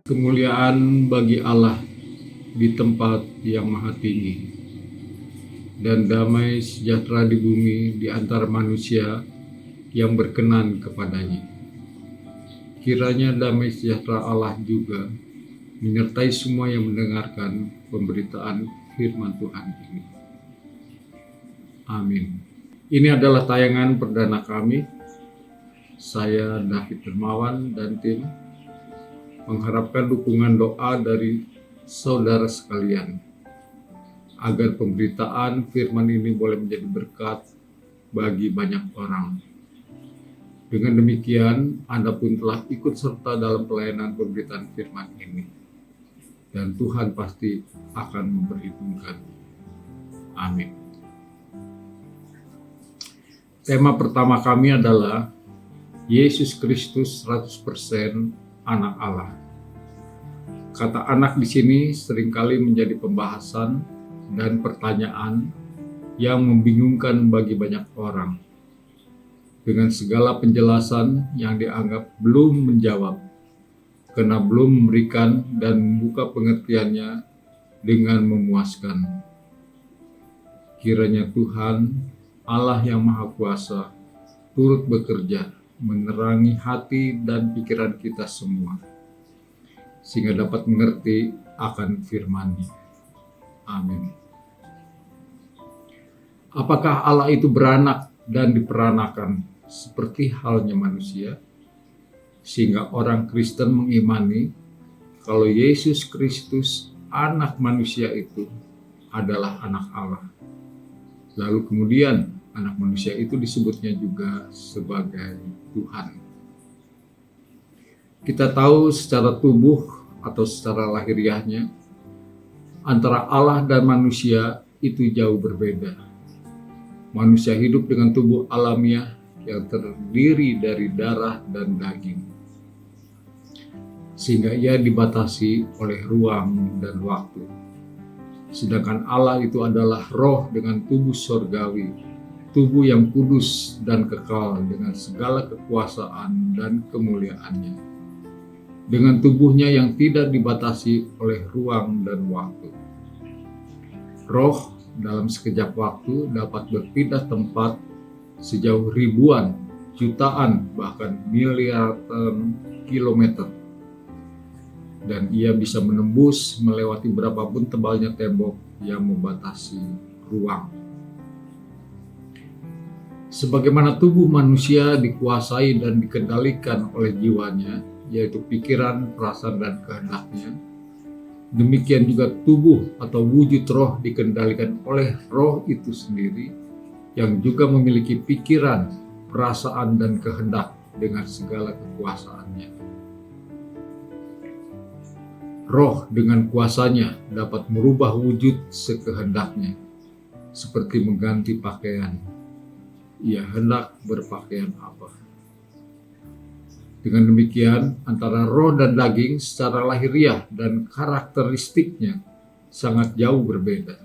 Kemuliaan bagi Allah di tempat yang maha tinggi, dan damai sejahtera di bumi di antara manusia yang berkenan kepadanya. Kiranya damai sejahtera Allah juga menyertai semua yang mendengarkan pemberitaan firman Tuhan ini. Amin. Ini adalah tayangan perdana kami. Saya David Dermawan dan tim mengharapkan dukungan doa dari saudara sekalian agar pemberitaan firman ini boleh menjadi berkat bagi banyak orang. Dengan demikian, Anda pun telah ikut serta dalam pelayanan pemberitaan firman ini, dan Tuhan pasti akan memperhitungkan. Amin. Tema pertama kami adalah Yesus Kristus 100% anak Allah. Kata anak di sini seringkali menjadi pembahasan dan pertanyaan yang membingungkan bagi banyak orang. Dengan segala penjelasan yang dianggap belum menjawab, karena belum memberikan dan membuka pengertiannya dengan memuaskan. Kiranya Tuhan, Allah yang Maha Kuasa, turut bekerja, menerangi hati dan pikiran kita semua, sehingga dapat mengerti akan firman-Nya. Amin. Apakah Allah itu beranak dan diperanakan seperti halnya manusia, sehingga orang Kristen mengimani kalau Yesus Kristus, anak manusia itu adalah anak Allah. Lalu kemudian anak manusia itu disebutnya juga sebagai Tuhan. Kita tahu secara tubuh atau secara lahiriahnya, antara Allah dan manusia itu jauh berbeda. Manusia hidup dengan tubuh alamiah yang terdiri dari darah dan daging, sehingga ia dibatasi oleh ruang dan waktu. Sedangkan Allah itu adalah roh dengan tubuh surgawi, tubuh yang kudus dan kekal dengan segala kekuasaan dan kemuliaannya, dengan tubuhnya yang tidak dibatasi oleh ruang dan waktu. Roh dalam sekejap waktu dapat berpindah tempat sejauh ribuan, jutaan, bahkan miliaran kilometer, dan ia bisa menembus melewati berapapun tebalnya tembok yang membatasi ruang. Sebagaimana tubuh manusia dikuasai dan dikendalikan oleh jiwanya, yaitu pikiran, perasaan, dan kehendaknya, demikian juga tubuh atau wujud roh dikendalikan oleh roh itu sendiri, yang juga memiliki pikiran, perasaan, dan kehendak dengan segala kekuasaannya. Roh dengan kuasanya dapat merubah wujud sekehendaknya, seperti mengganti pakaian. Ia hendak berpakaian apa. Dengan demikian, antara roh dan daging secara lahiriah dan karakteristiknya sangat jauh berbeda.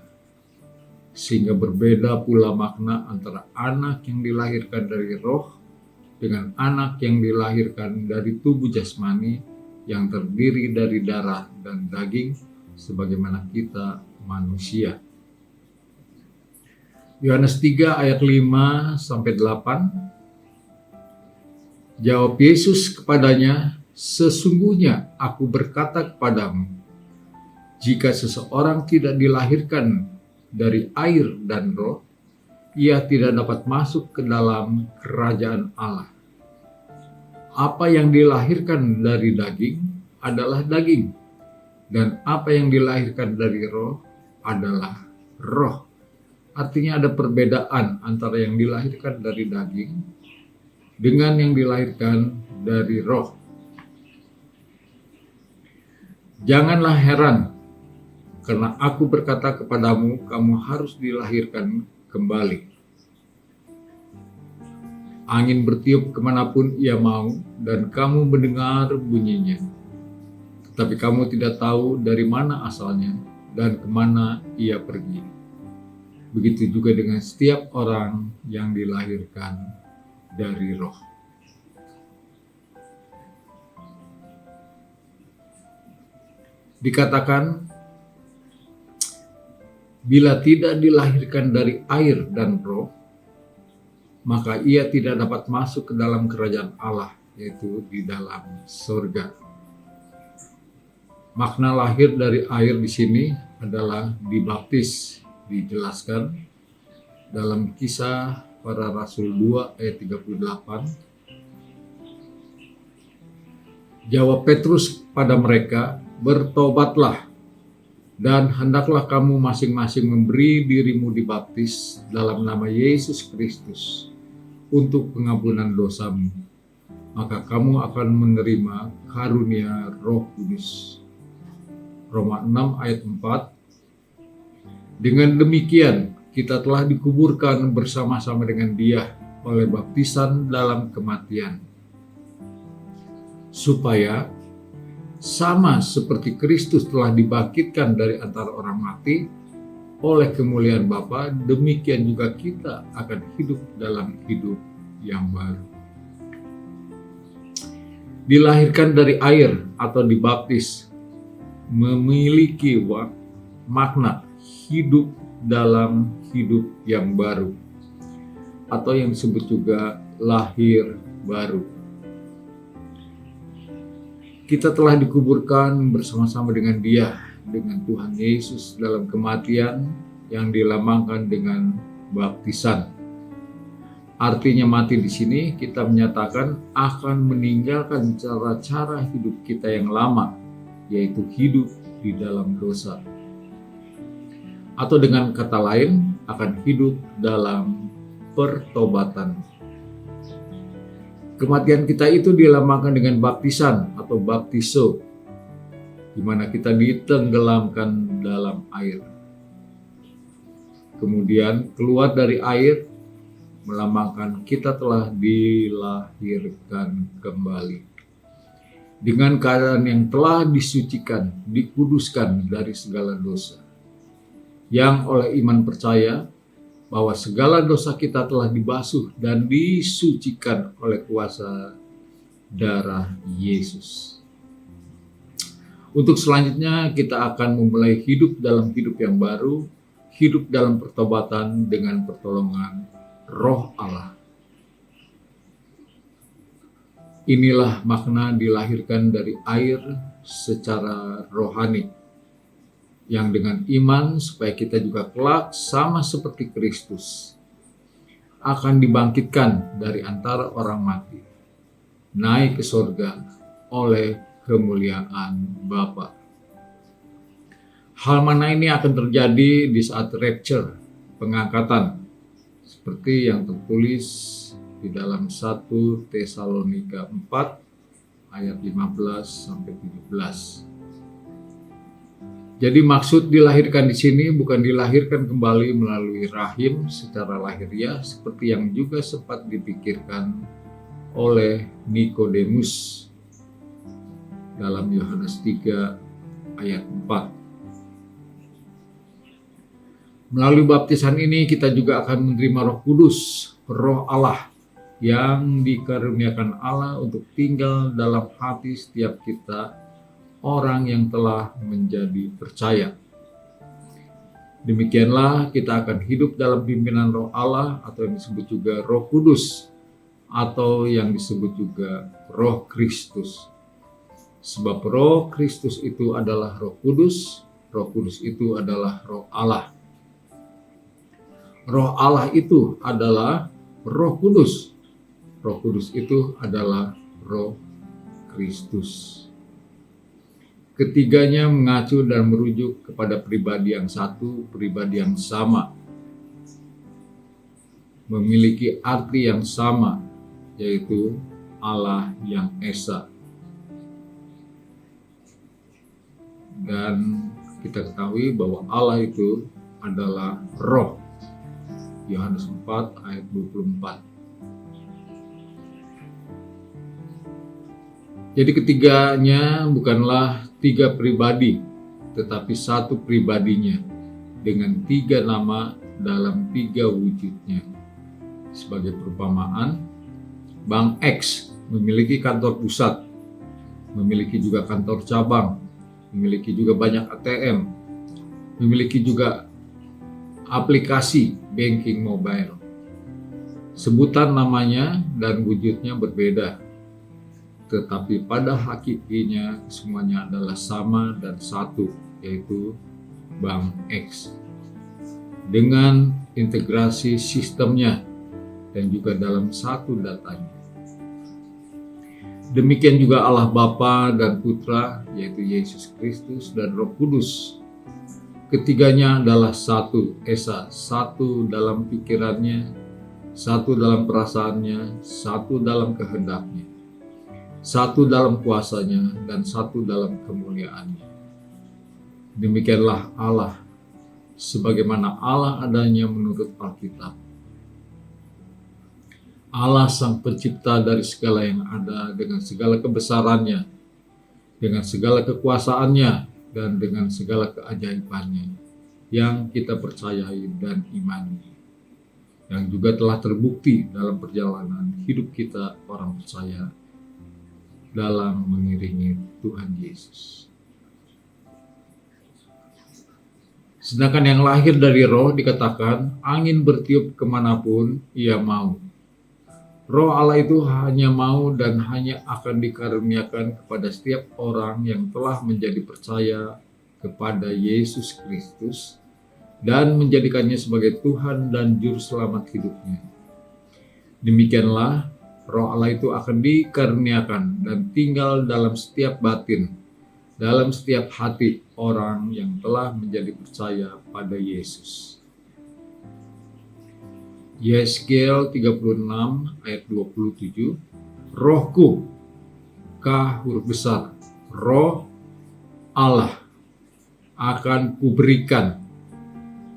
Sehingga berbeda pula makna antara anak yang dilahirkan dari roh dengan anak yang dilahirkan dari tubuh jasmani yang terdiri dari darah dan daging, sebagaimana kita manusia. Yohanes 3 ayat 5-8. Jawab Yesus kepadanya, "Sesungguhnya aku berkata kepadamu, jika seseorang tidak dilahirkan dari air dan roh, ia tidak dapat masuk ke dalam kerajaan Allah. Apa yang dilahirkan dari daging adalah daging, dan apa yang dilahirkan dari roh adalah roh." Artinya ada perbedaan antara yang dilahirkan dari daging dengan yang dilahirkan dari roh. Janganlah heran, karena aku berkata kepadamu, kamu harus dilahirkan kembali. Angin bertiup kemanapun ia mau, dan kamu mendengar bunyinya. Tetapi kamu tidak tahu dari mana asalnya dan kemana ia pergi. Begitu juga dengan setiap orang yang dilahirkan dari roh. Dikatakan, bila tidak dilahirkan dari air dan roh, maka ia tidak dapat masuk ke dalam kerajaan Allah, yaitu di dalam surga. Makna lahir dari air di sini adalah dibaptis, dijelaskan dalam Kisah Para Rasul 2 ayat 38. Jawab Petrus pada mereka, "Bertobatlah, dan hendaklah kamu masing-masing memberi dirimu dibaptis dalam nama Yesus Kristus untuk pengampunan dosamu. Maka kamu akan menerima karunia Roh Kudus." Roma 6 ayat 4. Dengan demikian, kita telah dikuburkan bersama-sama dengan Dia oleh baptisan dalam kematian, supaya sama seperti Kristus telah dibangkitkan dari antara orang mati oleh kemuliaan Bapa, demikian juga kita akan hidup dalam hidup yang baru. Dilahirkan dari air atau dibaptis memiliki makna hidup dalam hidup yang baru, atau yang disebut juga lahir baru. Kita telah dikuburkan bersama-sama dengan Dia, dengan Tuhan Yesus dalam kematian yang dilambangkan dengan baptisan. Artinya mati di sini kita menyatakan akan meninggalkan cara-cara hidup kita yang lama, yaitu hidup di dalam dosa. Atau dengan kata lain, akan hidup dalam pertobatan. Kematian kita itu dilambangkan dengan baptisan atau baptiso, di mana kita ditenggelamkan dalam air. Kemudian keluar dari air, melambangkan kita telah dilahirkan kembali. Dengan keadaan yang telah disucikan, dikuduskan dari segala dosa. Yang oleh iman percaya bahwa segala dosa kita telah dibasuh dan disucikan oleh kuasa darah Yesus. Untuk selanjutnya kita akan memulai hidup dalam hidup yang baru, hidup dalam pertobatan dengan pertolongan Roh Allah. Inilah makna dilahirkan dari air secara rohani, yang dengan iman supaya kita juga kelak sama seperti Kristus akan dibangkitkan dari antara orang mati, naik ke surga oleh kemuliaan Bapa. Hal mana ini akan terjadi di saat rapture, pengangkatan, seperti yang tertulis di dalam 1 Tesalonika 4 ayat 15 sampai 17. Jadi maksud dilahirkan di sini bukan dilahirkan kembali melalui rahim secara lahiriah seperti yang juga sempat dipikirkan oleh Nikodemus dalam Yohanes 3 ayat 4. Melalui baptisan ini kita juga akan menerima Roh Kudus, Roh Allah yang dikaruniakan Allah untuk tinggal dalam hati setiap kita, orang yang telah menjadi percaya. Demikianlah kita akan hidup dalam pimpinan Roh Allah, atau yang disebut juga Roh Kudus, atau yang disebut juga Roh Kristus. Sebab Roh Kristus itu adalah Roh Kudus itu adalah Roh Allah. Roh Allah itu adalah Roh Kudus itu adalah Roh Kristus. Ketiganya mengacu dan merujuk kepada pribadi yang satu, pribadi yang sama, memiliki arti yang sama, yaitu Allah yang Esa. Dan kita ketahui bahwa Allah itu adalah Roh. Yohanes 4 ayat 24. Jadi ketiganya bukanlah tiga pribadi, tetapi satu pribadinya dengan tiga nama dalam tiga wujudnya. Sebagai perumpamaan, Bank X memiliki kantor pusat, memiliki juga kantor cabang, memiliki juga banyak ATM, memiliki juga aplikasi banking mobile. Sebutan namanya dan wujudnya berbeda, tetapi pada hakikinya semuanya adalah sama dan satu, yaitu Bank X. Dengan integrasi sistemnya dan juga dalam satu datanya. Demikian juga Allah Bapa dan Putra, yaitu Yesus Kristus dan Roh Kudus. Ketiganya adalah satu esa, satu dalam pikirannya, satu dalam perasaannya, satu dalam kehendaknya, satu dalam kuasanya, dan satu dalam kemuliaannya. Demikianlah Allah, sebagaimana Allah adanya menurut Alkitab. Allah Sang Pencipta dari segala yang ada, dengan segala kebesarannya, dengan segala kekuasaannya, dan dengan segala keajaibannya yang kita percayai dan imani, yang juga telah terbukti dalam perjalanan hidup kita orang percaya dalam mengiringi Tuhan Yesus. Sedangkan yang lahir dari roh dikatakan angin bertiup kemanapun ia mau. Roh Allah itu hanya mau dan hanya akan dikaruniakan kepada setiap orang yang telah menjadi percaya kepada Yesus Kristus dan menjadikannya sebagai Tuhan dan Juru Selamat hidupnya. Demikianlah Roh Allah itu akan dikaruniakan dan tinggal dalam setiap batin, dalam setiap hati orang yang telah menjadi percaya pada Yesus. Yeskel 36 ayat 27, Rohku, K huruf besar, Roh Allah akan kuberikan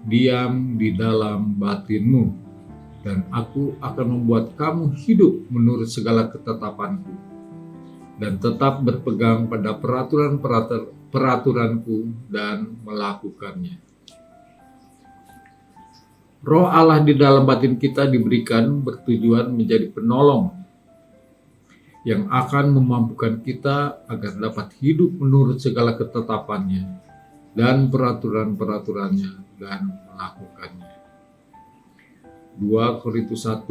diam di dalam batinmu, dan aku akan membuat kamu hidup menurut segala ketetapanku, dan tetap berpegang pada peraturanku dan melakukannya. Roh Allah di dalam batin kita diberikan bertujuan menjadi penolong yang akan memampukan kita agar dapat hidup menurut segala ketetapannya dan peraturan-peraturannya dan melakukannya. 2 Korintus 1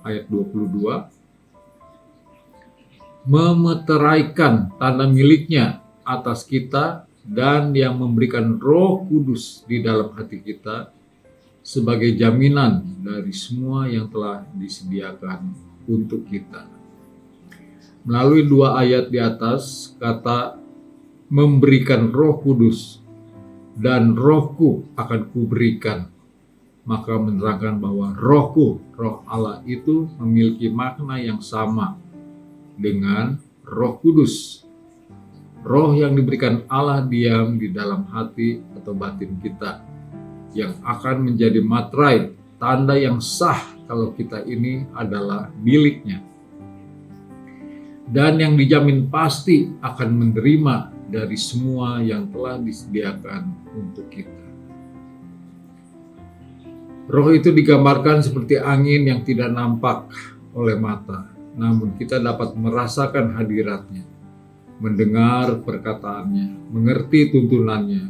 ayat 22, memeteraikan tanda miliknya atas kita dan yang memberikan Roh Kudus di dalam hati kita sebagai jaminan dari semua yang telah disediakan untuk kita. Melalui 2 ayat di atas, kata memberikan Roh Kudus dan rohku akan kuberikan, maka menerangkan bahwa rohku, Roh Allah itu memiliki makna yang sama dengan Roh Kudus. Roh yang diberikan Allah diam di dalam hati atau batin kita, yang akan menjadi materai, tanda yang sah kalau kita ini adalah miliknya. Dan yang dijamin pasti akan menerima dari semua yang telah disediakan untuk kita. Roh itu digambarkan seperti angin yang tidak nampak oleh mata, namun kita dapat merasakan hadiratnya, mendengar perkataannya, mengerti tuntunannya,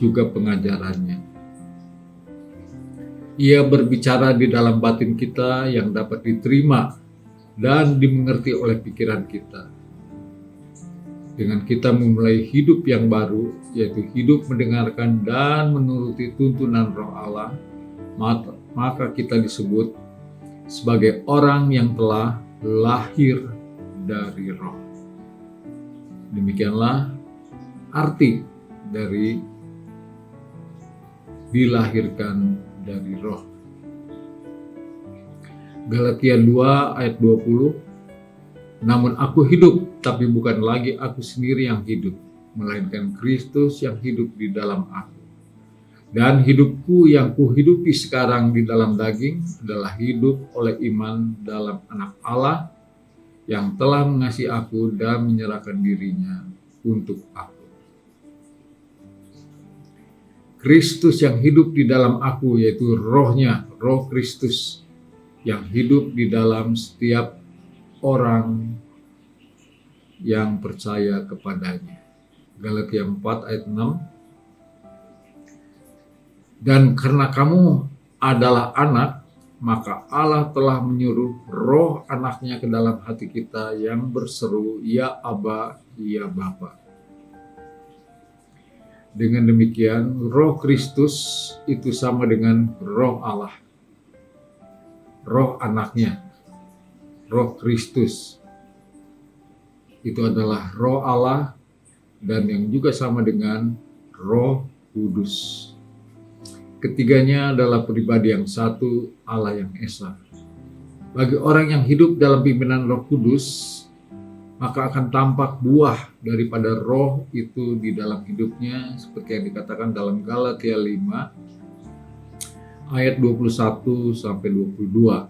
juga pengajarannya. Ia berbicara di dalam batin kita yang dapat diterima dan dimengerti oleh pikiran kita. Dengan kita memulai hidup yang baru, yaitu hidup mendengarkan dan menuruti tuntunan Roh Allah, maka kita disebut sebagai orang yang telah lahir dari Roh. Demikianlah arti dari dilahirkan dari Roh. Galatia 2 ayat 20, namun aku hidup, tapi bukan lagi aku sendiri yang hidup, melainkan Kristus yang hidup di dalam aku. Dan hidupku yang kuhidupi sekarang di dalam daging adalah hidup oleh iman dalam Anak Allah yang telah mengasihi aku dan menyerahkan dirinya untuk aku. Kristus yang hidup di dalam aku, yaitu rohnya, Roh Kristus yang hidup di dalam setiap orang yang percaya kepadanya. Galatia 4 ayat 6. Dan karena kamu adalah anak, maka Allah telah menyuruh roh anaknya ke dalam hati kita yang berseru, ya Aba, ya Bapa. Dengan demikian, roh Kristus itu sama dengan roh Allah. Roh anaknya, roh Kristus, itu adalah roh Allah dan yang juga sama dengan roh kudus. Ketiganya adalah pribadi yang satu, Allah yang esa. Bagi orang yang hidup dalam pimpinan Roh Kudus, maka akan tampak buah daripada roh itu di dalam hidupnya, seperti yang dikatakan dalam Galatia 5 ayat 21 sampai 22,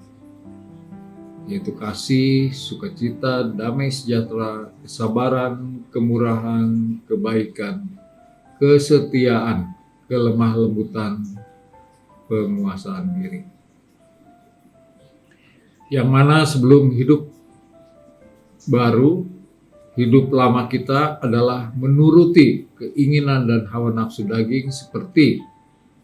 yaitu kasih, sukacita, damai sejahtera, kesabaran, kemurahan, kebaikan, kesetiaan, kelemah lembutan, penguasaan diri. Yang mana sebelum hidup baru, hidup lama kita adalah menuruti keinginan dan hawa nafsu daging seperti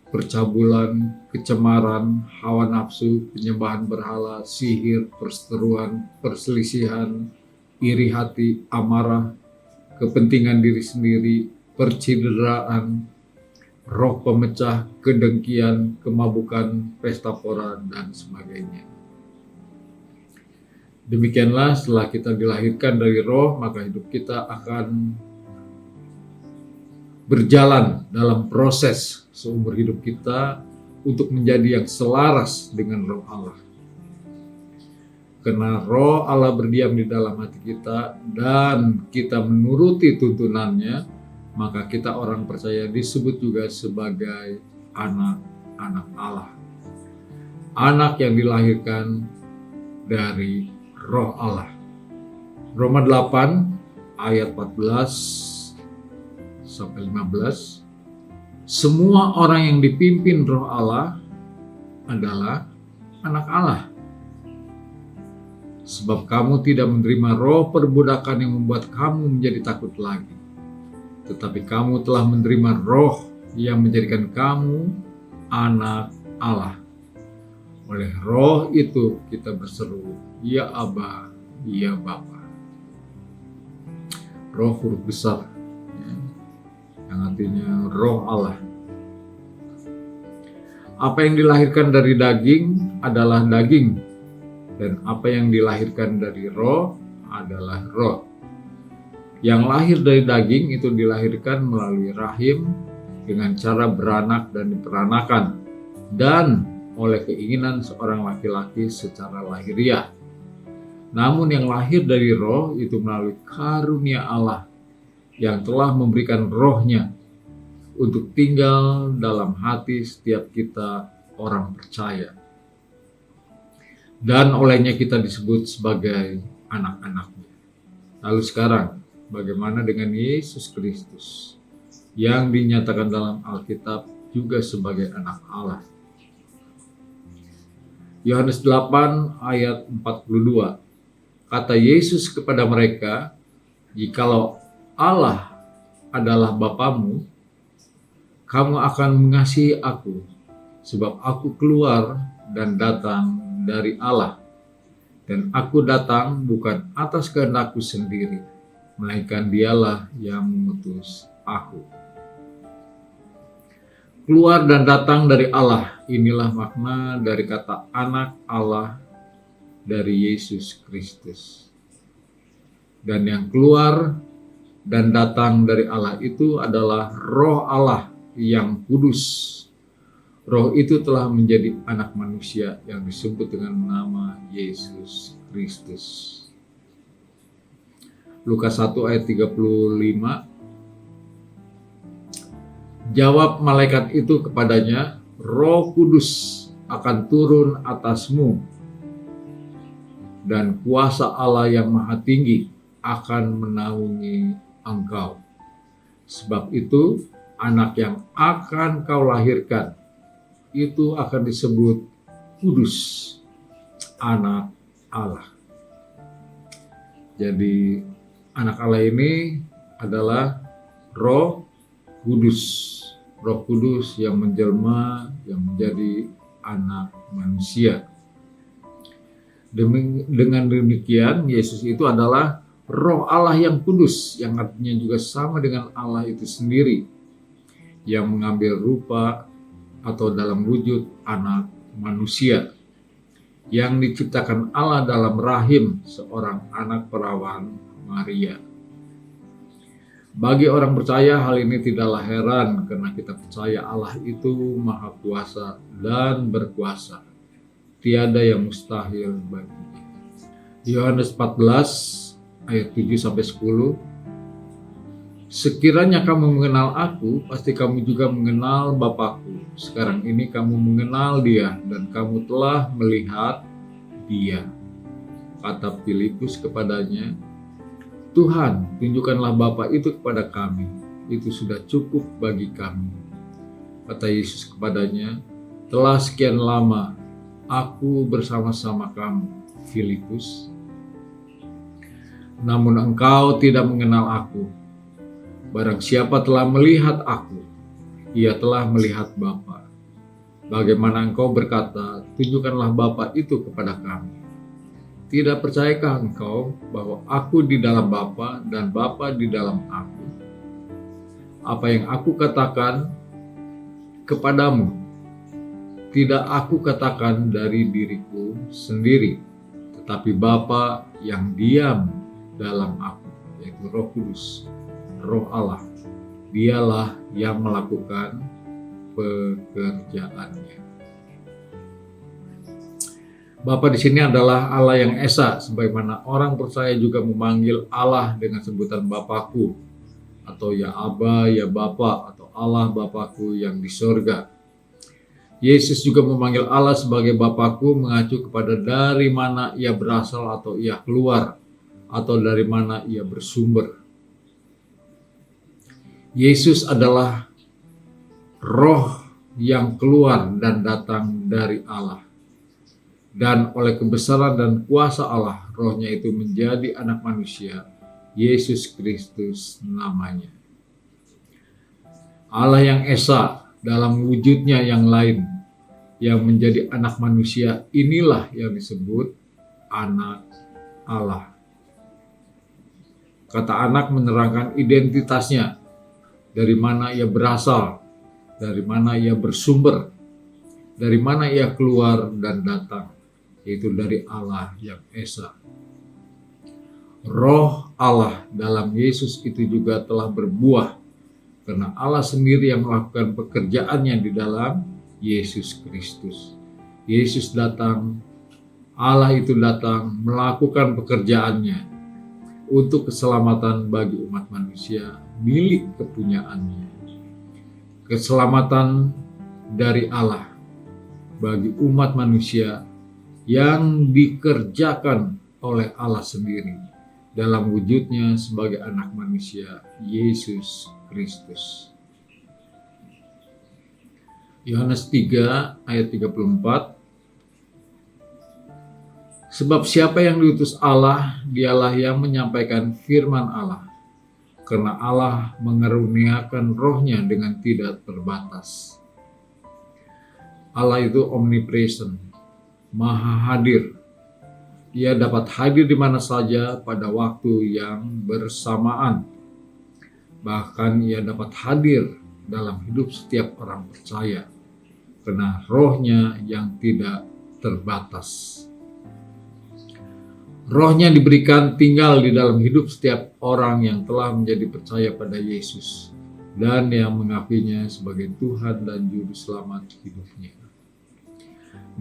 percabulan, kecemaran, hawa nafsu, penyembahan berhala, sihir, perseteruan, perselisihan, iri hati, amarah, kepentingan diri sendiri, percideraan, roh pemecah, kedengkian, kemabukan, pesta pora, dan sebagainya. Demikianlah setelah kita dilahirkan dari roh, maka hidup kita akan berjalan dalam proses seumur hidup kita untuk menjadi yang selaras dengan roh Allah. Karena roh Allah berdiam di dalam hati kita dan kita menuruti tuntunannya, maka kita orang percaya disebut juga sebagai anak-anak Allah. Anak yang dilahirkan dari roh Allah. Roma 8 ayat 14 sampai 15. Semua orang yang dipimpin roh Allah adalah anak Allah. Sebab kamu tidak menerima roh perbudakan yang membuat kamu menjadi takut lagi. Tetapi kamu telah menerima roh yang menjadikan kamu anak Allah. Oleh roh itu kita berseru, ya Aba, ya Bapa. Roh huruf besar, yang artinya roh Allah. Apa yang dilahirkan dari daging adalah daging, dan apa yang dilahirkan dari roh adalah roh. Yang lahir dari daging itu dilahirkan melalui rahim dengan cara beranak dan diperanakan, dan oleh keinginan seorang laki-laki secara lahiriah. Namun yang lahir dari roh itu melalui karunia Allah yang telah memberikan rohnya untuk tinggal dalam hati setiap kita orang percaya. Dan olehnya kita disebut sebagai anak-anaknya. Lalu sekarang, bagaimana dengan Yesus Kristus yang dinyatakan dalam Alkitab juga sebagai anak Allah? Yohanes 8 ayat 42. Kata Yesus kepada mereka, jikalau Allah adalah Bapamu, kamu akan mengasihi aku, sebab aku keluar dan datang dari Allah. Dan aku datang bukan atas kehendakku sendiri, melainkan dialah yang mengutus aku. Keluar dan datang dari Allah, inilah makna dari kata anak Allah dari Yesus Kristus. Dan yang keluar dan datang dari Allah itu adalah roh Allah yang kudus. Roh itu telah menjadi anak manusia yang disebut dengan nama Yesus Kristus. Lukas 1 ayat 35. Jawab malaikat itu kepadanya, Roh Kudus akan turun atasmu dan kuasa Allah yang Maha Tinggi akan menaungi engkau. Sebab itu anak yang akan kau lahirkan itu akan disebut kudus, anak Allah. Jadi anak Allah ini adalah Roh Kudus. Roh Kudus yang menjelma, yang menjadi anak manusia. Dengan demikian, Yesus itu adalah Roh Allah yang kudus, yang artinya juga sama dengan Allah itu sendiri, yang mengambil rupa atau dalam wujud anak manusia, yang diciptakan Allah dalam rahim seorang anak perawan Maria. Bagi orang percaya, hal ini tidaklah heran karena kita percaya Allah itu Maha Kuasa dan berkuasa. Tiada yang mustahil baginya. Yohanes 14 ayat 7-10. Sekiranya kamu mengenal aku, pasti kamu juga mengenal Bapakku. Sekarang ini kamu mengenal Dia dan kamu telah melihat Dia. Kata Filipus kepadanya, Tuhan, tunjukkanlah Bapa itu kepada kami. Itu sudah cukup bagi kami. Kata Yesus kepadanya, telah sekian lama aku bersama-sama kamu, Filipus. Namun engkau tidak mengenal aku. Barang siapa telah melihat aku, ia telah melihat Bapa. Bagaimana engkau berkata, tunjukkanlah Bapa itu kepada kami. Tidak percayakah engkau bahwa aku di dalam Bapa dan Bapa di dalam aku? Apa yang aku katakan kepadamu, tidak aku katakan dari diriku sendiri, tetapi Bapa yang diam dalam aku, yaitu Roh Kudus, Roh Allah. Dialah yang melakukan pekerjaannya. Bapa di sini adalah Allah yang esa, sebagaimana orang percaya juga memanggil Allah dengan sebutan Bapakku, atau ya Aba, ya Bapa, atau Allah Bapakku yang di sorga. Yesus juga memanggil Allah sebagai Bapakku mengacu kepada dari mana ia berasal atau ia keluar, atau dari mana ia bersumber. Yesus adalah Roh yang keluar dan datang dari Allah. Dan oleh kebesaran dan kuasa Allah, Rohnya itu menjadi anak manusia, Yesus Kristus namanya. Allah yang esa dalam wujudnya yang lain, yang menjadi anak manusia, inilah yang disebut anak Allah. Kata anak menerangkan identitasnya, dari mana ia berasal, dari mana ia bersumber, dari mana ia keluar dan datang, yaitu dari Allah yang esa. Roh Allah dalam Yesus itu juga telah berbuah, karena Allah sendiri yang melakukan pekerjaannya di dalam Yesus Kristus. Yesus datang, Allah itu datang melakukan pekerjaannya untuk keselamatan bagi umat manusia milik kepunyaannya. Keselamatan dari Allah bagi umat manusia yang dikerjakan oleh Allah sendiri dalam wujudnya sebagai anak manusia, Yesus Kristus. Yohanes 3 ayat 34. Sebab siapa yang diutus Allah, dialah yang menyampaikan firman Allah. Karena Allah mengaruniakan Roh-Nya dengan tidak terbatas. Allah itu omnipresent, maha hadir. Ia dapat hadir di mana saja pada waktu yang bersamaan. Bahkan ia dapat hadir dalam hidup setiap orang percaya. Karena Roh-Nya yang tidak terbatas. Roh-Nya diberikan tinggal di dalam hidup setiap orang yang telah menjadi percaya pada Yesus dan yang mengakuinya sebagai Tuhan dan Juru Selamat hidupnya.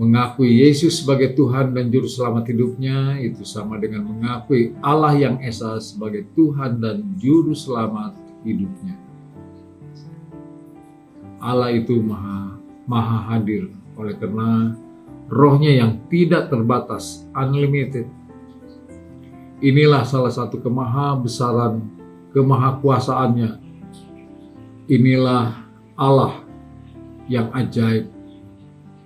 Mengakui Yesus sebagai Tuhan dan Juru Selamat hidupnya itu sama dengan mengakui Allah yang esa sebagai Tuhan dan Juru Selamat hidupnya. Allah itu maha hadir, oleh karena Roh-Nya yang tidak terbatas, unlimited. Inilah salah satu kemahabesaran, kemahakuasaannya. Inilah Allah yang ajaib,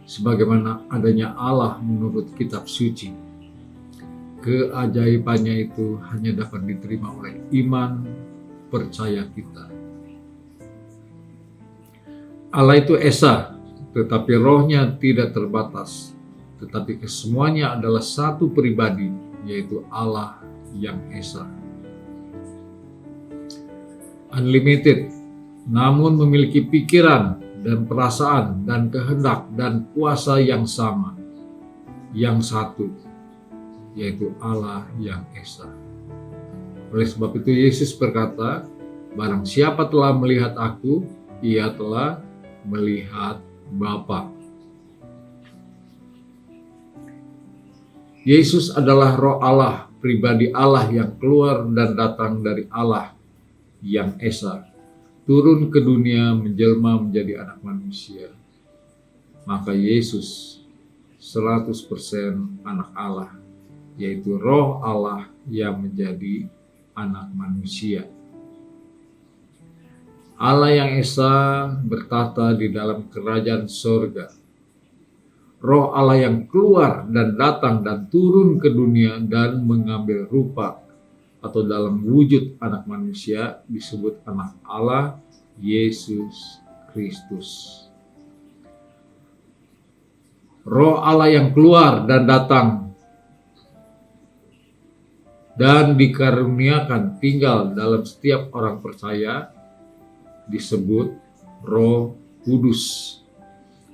sebagaimana adanya Allah menurut kitab suci. Keajaibannya itu hanya dapat diterima oleh iman percaya kita. Allah itu esa, tetapi rohnya tidak terbatas. Tetapi kesemuanya adalah satu pribadi, yaitu Allah yang esa. Unlimited, namun memiliki pikiran dan perasaan dan kehendak dan kuasa yang sama, yang satu, yaitu Allah yang esa. Oleh sebab itu Yesus berkata, barang siapa telah melihat aku, ia telah melihat Bapa. Yesus adalah roh Allah, pribadi Allah yang keluar dan datang dari Allah yang esa, turun ke dunia menjelma menjadi anak manusia. Maka Yesus 100% anak Allah, yaitu roh Allah yang menjadi anak manusia. Allah yang esa bertata di dalam kerajaan sorga. Roh Allah yang keluar dan datang dan turun ke dunia dan mengambil rupa atau dalam wujud anak manusia disebut anak Allah, Yesus Kristus. Roh Allah yang keluar dan datang dan dikaruniakan tinggal dalam setiap orang percaya disebut Roh Kudus,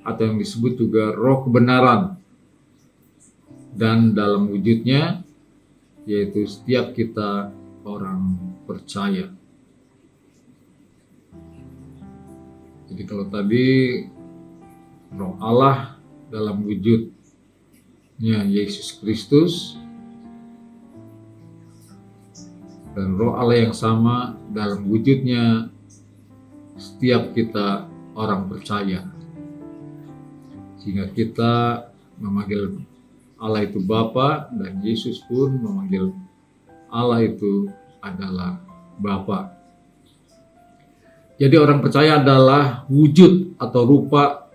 atau yang disebut juga Roh Kebenaran, dan dalam wujudnya yaitu setiap kita orang percaya. Jadi kalau tadi Roh Allah dalam wujudnya Yesus Kristus dan Roh Allah yang sama dalam wujudnya setiap kita orang percaya, sehingga kita memanggil Allah itu Bapa, dan Yesus pun memanggil Allah itu adalah Bapa. Jadi orang percaya adalah wujud atau rupa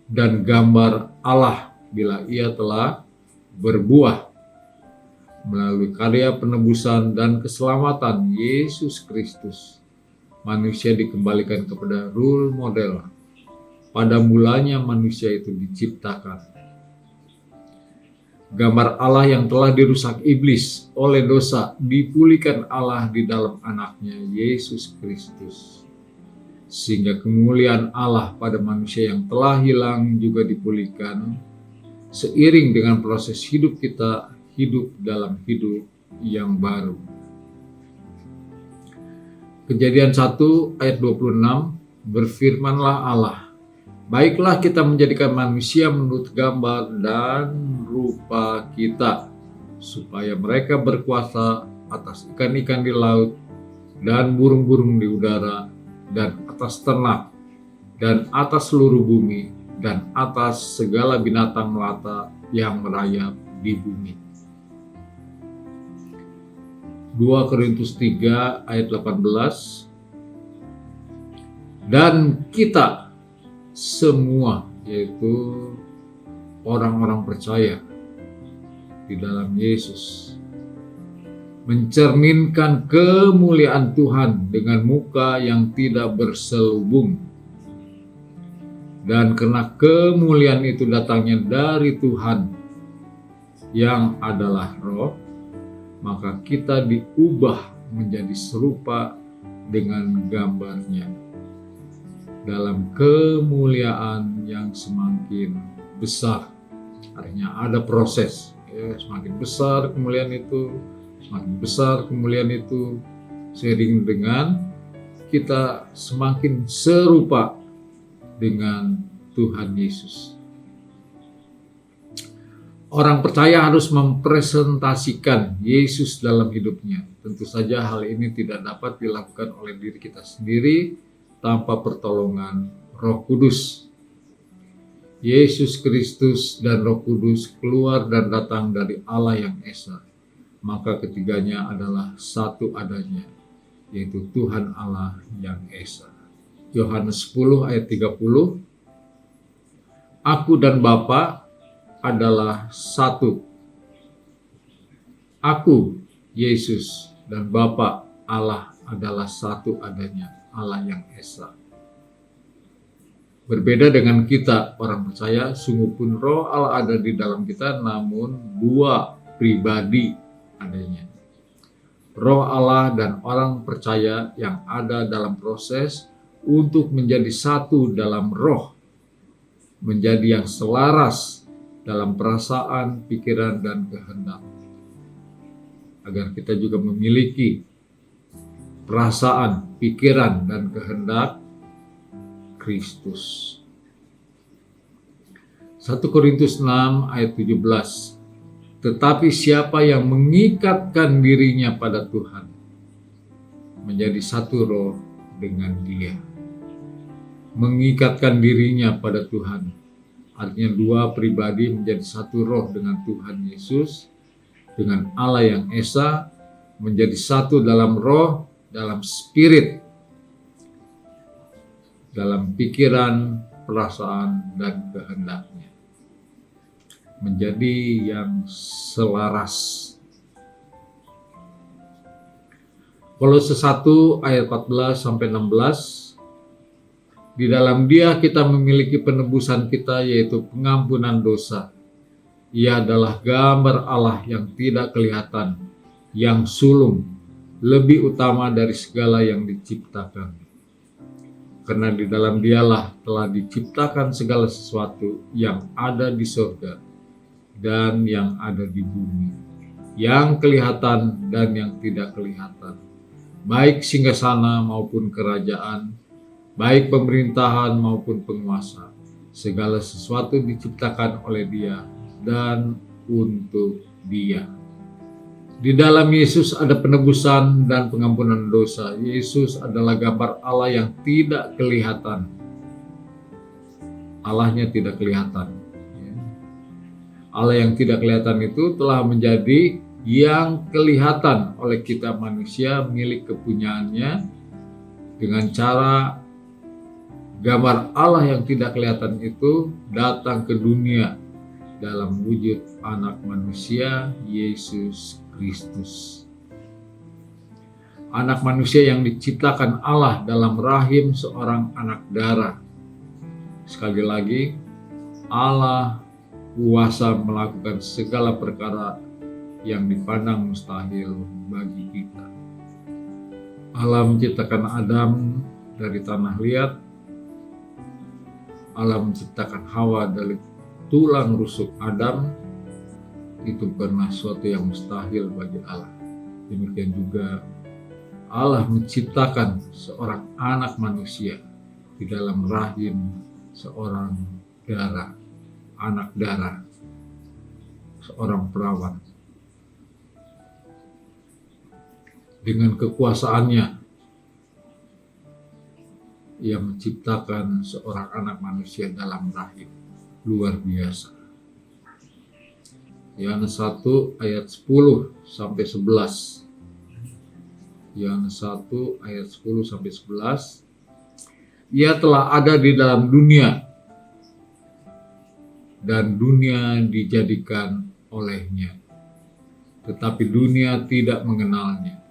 dan gambar Allah bila ia telah berbuah melalui karya penebusan dan keselamatan Yesus Kristus. Manusia dikembalikan kepada role model. Pada mulanya manusia itu diciptakan. Gambar Allah yang telah dirusak iblis oleh dosa dipulihkan Allah di dalam anaknya Yesus Kristus. Sehingga kemuliaan Allah pada manusia yang telah hilang juga dipulihkan seiring dengan proses hidup kita hidup dalam hidup yang baru. Kejadian 1 ayat 26, berfirmanlah Allah, baiklah kita menjadikan manusia menurut gambar dan rupa kita, supaya mereka berkuasa atas ikan-ikan di laut dan burung-burung di udara dan atas ternak dan atas seluruh bumi dan atas segala binatang melata yang merayap di bumi. 2 Korintus 3 ayat 18, dan kita semua, yaitu orang-orang percaya di dalam Yesus, mencerminkan kemuliaan Tuhan dengan muka yang tidak berselubung. Dan karena kemuliaan itu datangnya dari Tuhan yang adalah Roh, maka kita diubah menjadi serupa dengan gambarnya dalam kemuliaan yang semakin besar. Artinya ada proses, semakin besar kemuliaan itu, semakin besar kemuliaan itu, seiring dengan kita semakin serupa dengan Tuhan Yesus. Orang percaya harus mempresentasikan Yesus dalam hidupnya. Tentu saja hal ini tidak dapat dilakukan oleh diri kita sendiri tanpa pertolongan Roh Kudus. Yesus Kristus dan Roh Kudus keluar dan datang dari Allah yang esa. Maka ketiganya adalah satu adanya, yaitu Tuhan Allah yang esa. Yohanes 10 ayat 30, Aku dan Bapa adalah satu. Aku, Yesus, dan Bapa Allah adalah satu adanya, Allah yang esa. Berbeda dengan kita, orang percaya, sungguh pun roh Allah ada di dalam kita, namun dua pribadi adanya. Roh Allah dan orang percaya yang ada dalam proses untuk menjadi satu dalam roh, menjadi yang selaras dalam perasaan, pikiran, dan kehendak. Agar kita juga memiliki perasaan, pikiran, dan kehendak Kristus. 1 Korintus 6 ayat 17. Tetapi siapa yang mengikatkan dirinya pada Tuhan menjadi satu roh dengan Dia. Mengikatkan dirinya pada Tuhan artinya dua pribadi menjadi satu roh dengan Tuhan Yesus, dengan Allah yang Esa, menjadi satu dalam roh, dalam spirit, dalam pikiran, perasaan, dan kehendaknya. Menjadi yang selaras. Kolose 1 ayat 14-16. Di dalam Dia kita memiliki penebusan kita, yaitu pengampunan dosa. Ia adalah gambar Allah yang tidak kelihatan, yang sulung, lebih utama dari segala yang diciptakan. Karena di dalam Dialah telah diciptakan segala sesuatu yang ada di surga dan yang ada di bumi, yang kelihatan dan yang tidak kelihatan, baik singgasana maupun kerajaan, baik pemerintahan maupun penguasa. Segala sesuatu diciptakan oleh Dia dan untuk Dia. Di dalam Yesus ada penebusan dan pengampunan dosa. Yesus adalah gambar Allah yang tidak kelihatan. Allahnya tidak kelihatan. Allah yang tidak kelihatan itu telah menjadi yang kelihatan oleh kita manusia, milik kepunyaannya, dengan cara gambar Allah yang tidak kelihatan itu datang ke dunia dalam wujud anak manusia, Yesus Kristus. Anak manusia yang diciptakan Allah dalam rahim seorang anak darah. Sekali lagi, Allah kuasa melakukan segala perkara yang dipandang mustahil bagi kita. Allah menciptakan Adam dari tanah liat. Allah menciptakan Hawa dari tulang rusuk Adam. Itu pernah suatu yang mustahil bagi Allah. Demikian juga Allah menciptakan seorang anak manusia di dalam rahim seorang darah, anak darah, seorang perawan. Dengan kekuasaannya, Ia menciptakan seorang anak manusia dalam rahim. Luar biasa. Yohanes 1 ayat 10 sampai 11. Yohanes 1 ayat 10 sampai 11. Ia telah ada di dalam dunia dan dunia dijadikan olehnya, tetapi dunia tidak mengenalnya.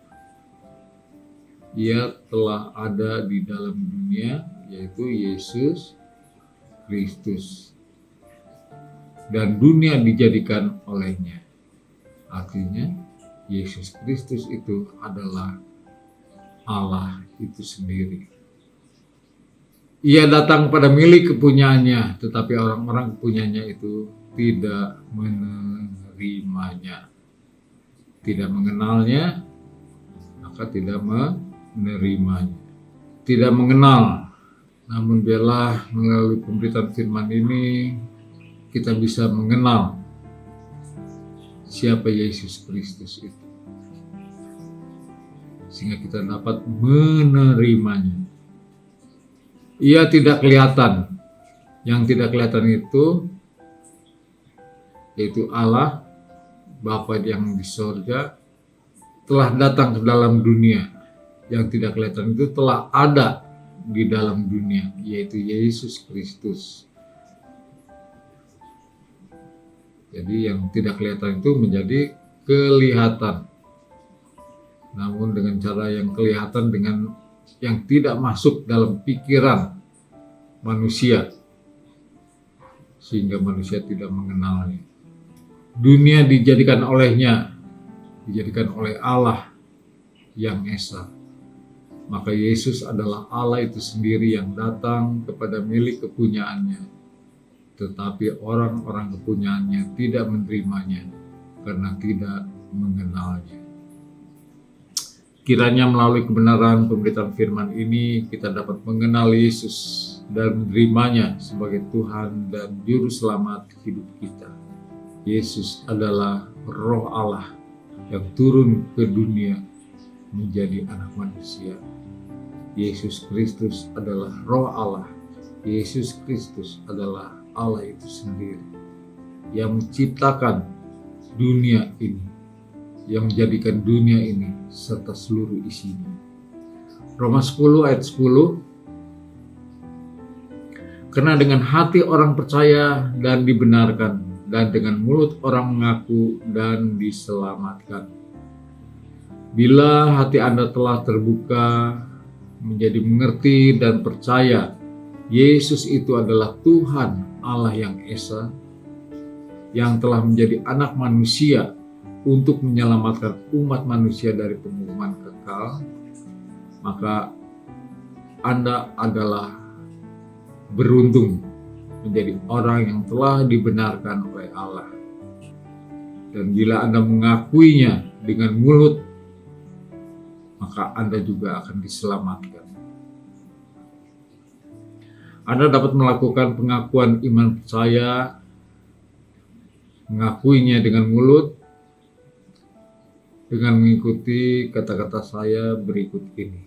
Ia telah ada di dalam dunia, yaitu Yesus Kristus, dan dunia dijadikan olehnya. Artinya Yesus Kristus itu adalah Allah itu sendiri. Ia datang pada milik kepunyaannya, tetapi orang-orang kepunyaannya itu tidak menerimanya, tidak mengenalnya, maka tidak menerimanya. Tidak mengenal. Namun biarlah melalui pemberitaan firman ini kita bisa mengenal siapa Yesus Kristus itu, sehingga kita dapat menerimanya. Ia tidak kelihatan. Yang tidak kelihatan itu yaitu Allah Bapa yang di sorga telah datang ke dalam dunia. Yang tidak kelihatan itu telah ada di dalam dunia, yaitu Yesus Kristus. Jadi yang tidak kelihatan itu menjadi kelihatan. Namun dengan cara yang kelihatan, dengan yang tidak masuk dalam pikiran, manusia sehingga manusia tidak mengenalnya. Dunia dijadikan olehnya, dijadikan oleh Allah yang esa. Maka Yesus adalah Allah itu sendiri yang datang kepada milik kepunyaannya, tetapi orang-orang kepunyaannya tidak menerimanya karena tidak mengenalnya. Kiranya melalui kebenaran pemberitaan firman ini kita dapat mengenal Yesus dan menerimanya sebagai Tuhan dan Juru Selamat hidup kita. Yesus adalah Roh Allah yang turun ke dunia menjadi anak manusia. Yesus Kristus adalah Roh Allah. Yesus Kristus adalah Allah itu sendiri yang menciptakan dunia ini, yang menjadikan dunia ini serta seluruh isinya. Roma 10 ayat 10. Karena dengan hati orang percaya dan dibenarkan, dan dengan mulut orang mengaku dan diselamatkan. Bila hati Anda telah terbuka, menjadi mengerti dan percaya Yesus itu adalah Tuhan Allah yang esa, yang telah menjadi anak manusia untuk menyelamatkan umat manusia dari penghukuman kekal, maka Anda adalah beruntung menjadi orang yang telah dibenarkan oleh Allah. Dan bila Anda mengakuinya dengan mulut, maka Anda juga akan diselamatkan. Anda dapat melakukan pengakuan iman percaya, mengakuinya dengan mulut, dengan mengikuti kata-kata saya berikut ini.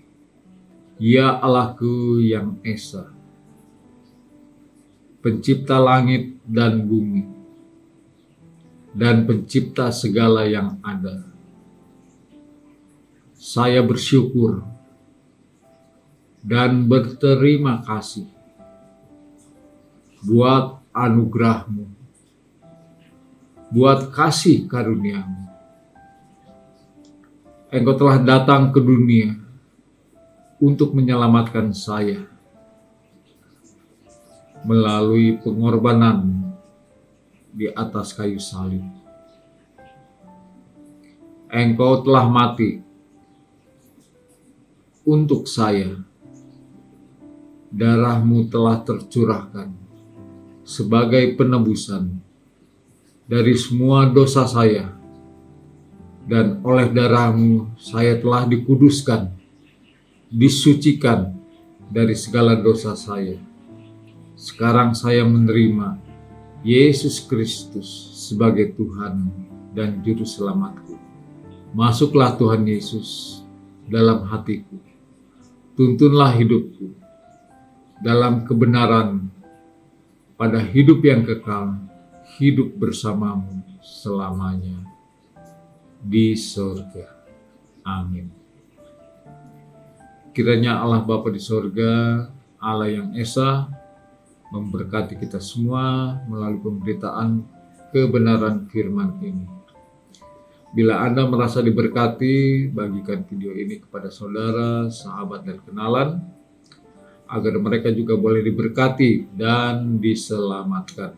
Ya Allahku yang esa, pencipta langit dan bumi, dan pencipta segala yang ada. Saya bersyukur dan berterima kasih buat anugerah-Mu, buat kasih karunia-Mu. Engkau telah datang ke dunia untuk menyelamatkan saya melalui pengorbanan di atas kayu salib. Engkau telah mati untuk saya. Darah-Mu telah tercurahkan sebagai penebusan dari semua dosa saya. Dan oleh darah-Mu saya telah dikuduskan, disucikan dari segala dosa saya. Sekarang saya menerima Yesus Kristus sebagai Tuhan dan Juru Selamatku. Masuklah Tuhan Yesus dalam hatiku. Tuntunlah hidupku dalam kebenaran pada hidup yang kekal, hidup bersama-Mu selamanya di surga. Amin. Kiranya Allah Bapa di surga, Allah yang esa, memberkati kita semua melalui pemberitaan kebenaran firman ini. Bila Anda merasa diberkati, bagikan video ini kepada saudara, sahabat, dan kenalan, agar mereka juga boleh diberkati dan diselamatkan.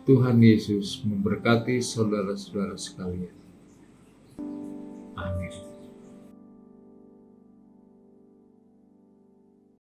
Tuhan Yesus memberkati saudara-saudara sekalian.